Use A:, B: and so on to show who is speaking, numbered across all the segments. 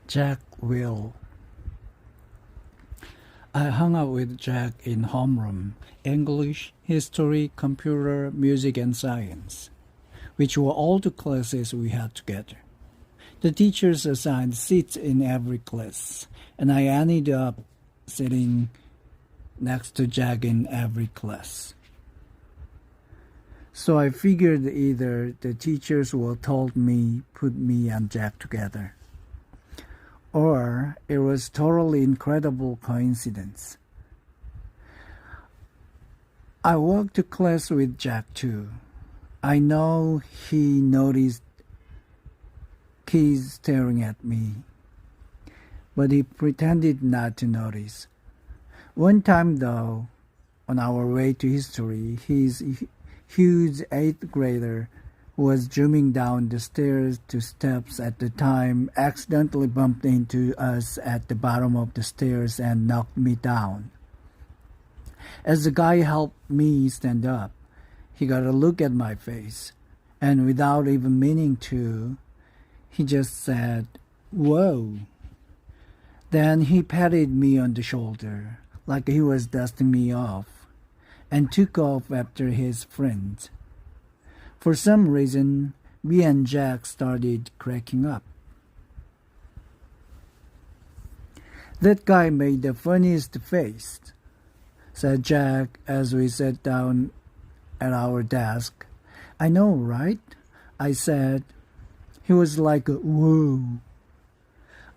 A: Jack Will. I hung out with Jack in homeroom, English, history, computer, music, and science, which were all the classes we had together. The teachers assigned seats in every class, and I ended up sitting next to Jack in every class. So I figured either the teachers will told me put me and Jack together, or it was totally incredible coincidence. I walked to class with Jack too. I know he noticed kids staring at me, but he pretended not to notice. One time though, on our way to history, his huge 8th grader who was zooming down the stairs to steps at the time accidentally bumped into us at the bottom of the stairs and knocked me down. As the guy helped me stand up, he got a look at my face, and without even meaning to, he just said, "Whoa." Then he patted me on the shoulder, like he was dusting me off, and took off after his friends. For some reason, me and Jack started cracking up. "That guy made the funniest face," said Jack as we sat down at our desk. "I know, right?" I said. He was like, "Whoa."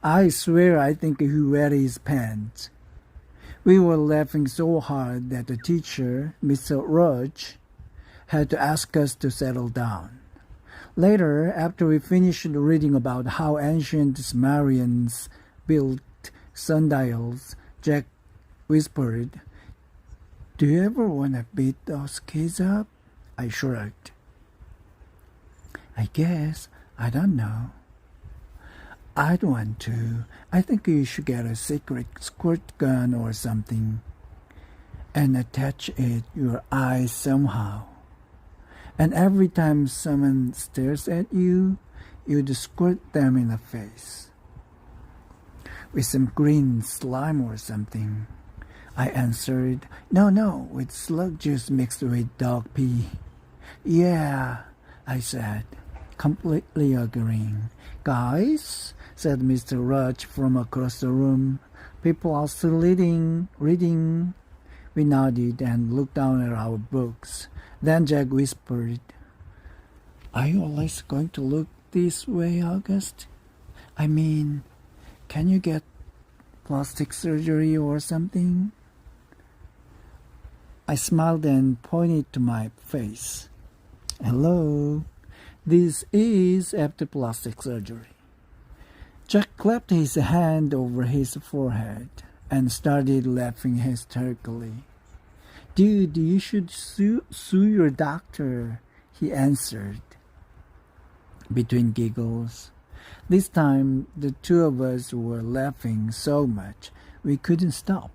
A: I swear I think he wet his pants. We were laughing so hard that the teacher, Mr. Roach, had to ask us to settle down. Later, after we finished reading about how ancient Sumerians built sundials, Jack whispered, "Do you ever want to beat those kids up?" I shrugged. "I guess. I don't know." "I'd want to. I think you should get a secret squirt gun or something and attach it your eyes somehow. And every time someone stares at you, you'd squirt them in the face. With some green slime or something." I answered. No, with slug juice mixed with dog pee." "Yeah," I said, completely agreeing. "Guys," said Mr. Roach from across the room, "people are still reading." We nodded and looked down at our books. Then Jack whispered, "Are you always going to look this way, August? I mean, can you get plastic surgery or something?" I smiled and pointed to my face. "Hello. This is after plastic surgery." Jack clapped his hand over his forehead and started laughing hysterically. "Dude, you should sue your doctor," he answered, between giggles. This time, the two of us were laughing so much we couldn't stop.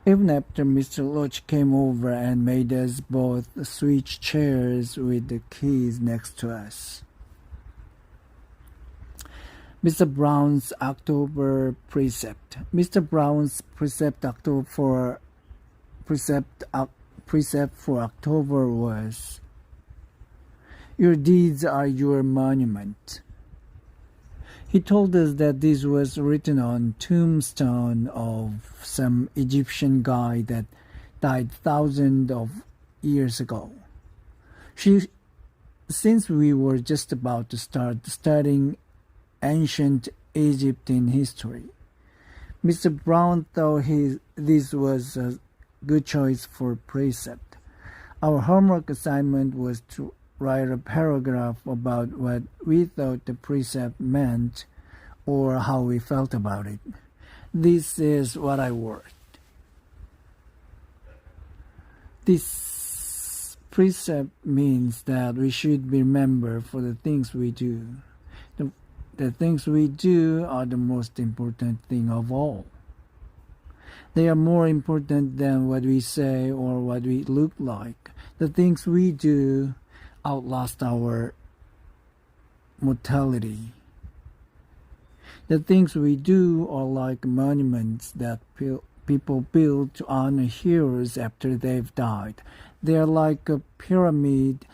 A: Even after Mr. Loach came over and made us both switch chairs with the keys next to us. Mr. Brown's October precept. Mr. Brown's precept for October was, "Your deeds are your monument." He told us that this was written on tombstone of some Egyptian guy that died thousands of years ago. Since we were just about to start studying ancient Egyptian history, Mr. Brown thought this was a good choice for precept. Our homework assignment was to write a paragraph about what we thought the precept meant or how we felt about it. This is what I wrote. "This precept means that we should remember for the things we do. The things we do are the most important thing of all. They are more important than what we say or what we look like. The things we do outlast our mortality. The things we do are like monuments that people build to honor heroes after they've died. They are like a pyramid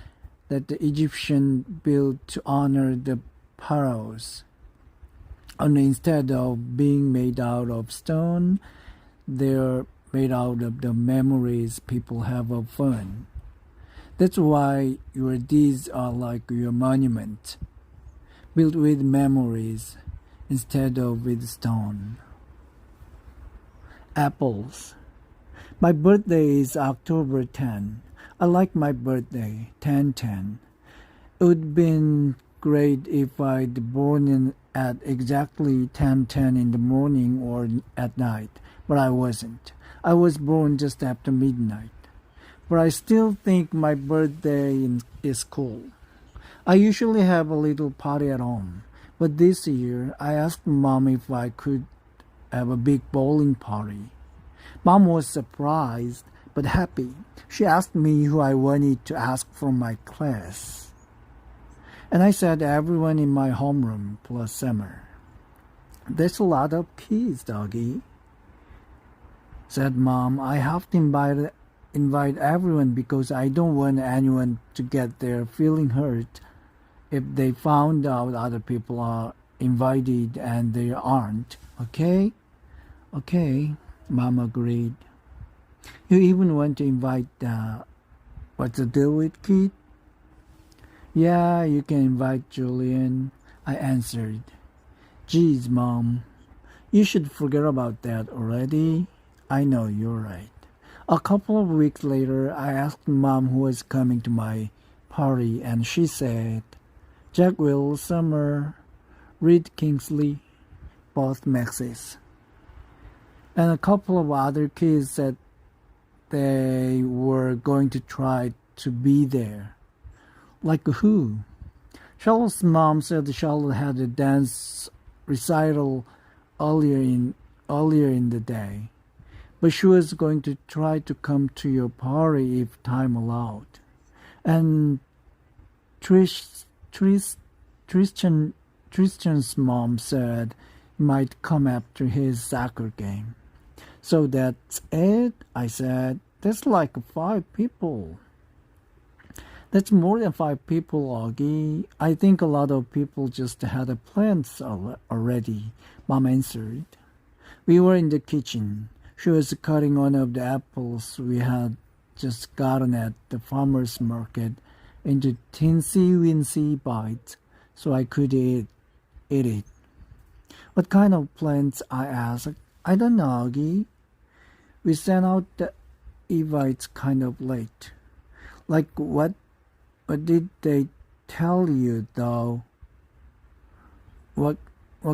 A: that the Egyptian built to honor the pharaohs. And instead of being made out of stone, they're made out of the memories people have of fun. That's why your deeds are like your monument, built with memories instead of with stone. Apples. My birthday is October 10. I like my birthday, 10-10. It would have been great if I'd born in at exactly 10:10 in the morning or at night, but I wasn't. I was born just after midnight. But I still think my birthday is cool. I usually have a little party at home, but this year I asked Mom if I could have a big bowling party. Mom was surprised but happy. She asked me who I wanted to ask from my class. And I said everyone in my homeroom plus Summer. That's a lot of kids, doggy, said Mom. I have to invite everyone because I don't want anyone to get their feeling hurt if they found out other people are invited and they aren't. Okay? Okay, Mom agreed. You even want to invite what's the deal with Kit? Yeah, you can invite Julian, I answered. Geez, Mom, you should forget about that already. I know you're right. A couple of weeks later, I asked Mom who was coming to my party, and she said, Jack Will, Summer, Reed Kingsley, both Maxes. And a couple of other kids said they were going to try to be there. Like who? Charlotte's mom said Charlotte had a dance recital earlier in the day, but she was going to try to come to your party if time allowed. And Tristan's mom said he might come after his soccer game. So that's it, I said. That's like 5 people. That's more than 5 people, Augie. I think a lot of people just had plans already, Mom answered. We were in the kitchen. She was cutting one of the apples we had just gotten at the farmer's market into teensy-weensy bites so I could eat it. What kind of plants? I asked. I don't know, Augie. We sent out the invites kind of late. Like what did they tell you, though? What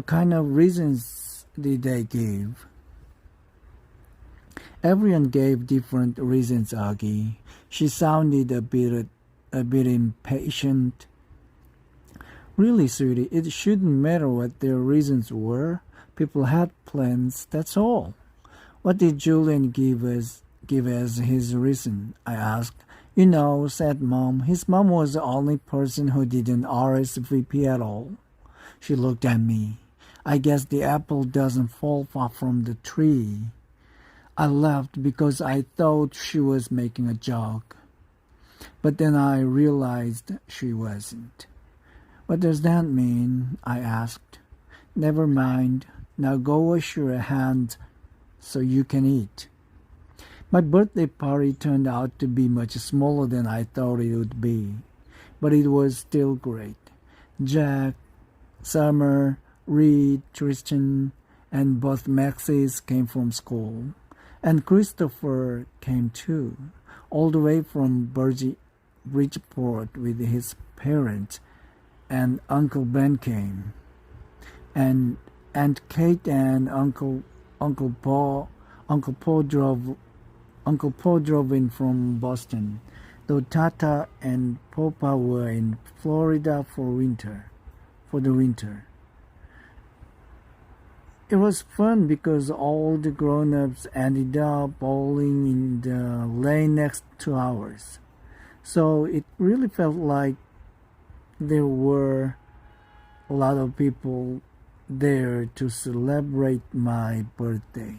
A: kind of reasons did they give? Everyone gave different reasons, Augie. She sounded a bit impatient. Really, sweetie, it shouldn't matter what their reasons were. People had plans, that's all. What did Julian give as his reason? I asked. You know, said Mom, his mom was the only person who didn't RSVP at all. She looked at me. I guess the apple doesn't fall far from the tree. I laughed because I thought she was making a joke. But then I realized she wasn't. What does that mean? I asked. Never mind. Now go wash your hands so you can eat. My birthday party turned out to be much smaller than I thought it would be, but it was still great. Jack, Summer, Reed, Tristan, and both Maxes came from school, and Christopher came too, all the way from Bridgeport with his parents, and Uncle Ben came, and Aunt Kate and Uncle Paul drove in from Boston, though Tata and Papa were in Florida for the winter. It was fun because all the grown-ups ended up bowling in the lane next to ours. So it really felt like there were a lot of people there to celebrate my birthday.